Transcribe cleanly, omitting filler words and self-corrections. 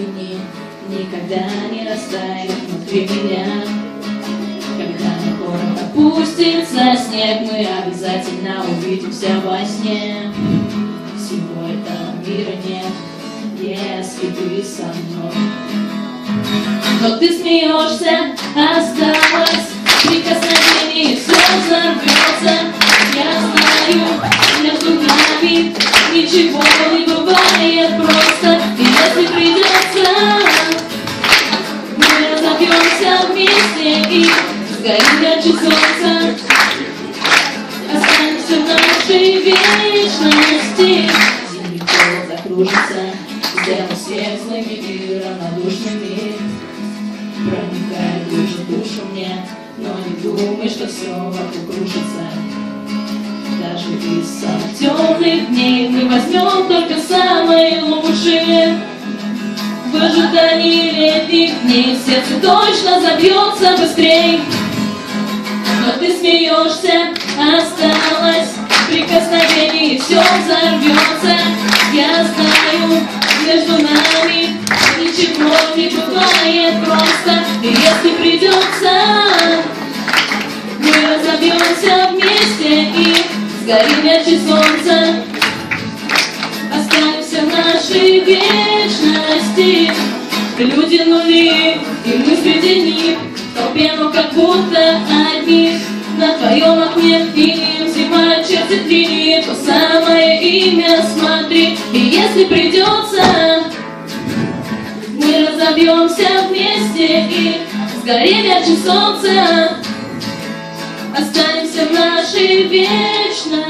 огни никогда не растают внутри меня. Когда на город опустится снег, мы обязательно увидимся во сне. Всего этого мира нет, если ты со мной. Но ты смеешься, осталось прикосновение, все взорвется. Я знаю, между нами ничего не бывает просто. И если придется, мы разобьемся вместе и сгорим ярче солнца. Останемся в нашей вечности. Зимний холод закружится, сделал всех злыми и равнодушными. Проникает глубже в душу мне, но не думай, что все вокруг рушится. Даже из самых темных дней мы возьмем только самые лучшие. В ожидании летних дней сердце точно забьется быстрей. Но ты смеешься, осталось прикосновение, и все взорвется. Я знаю, между нами ничего не бывает просто. И если придется, мы разобьемся вместе и сгорим ярче солнца. Останемся в нашей вечности. Люди нули, и мы среди них, в толпе, но как будто одни. На твоем окне фильм зима чертит линии, то самое имя смотри. И если придется, мы разобьемся вместе и сгорим ярче солнца. Останемся в нашей вечности.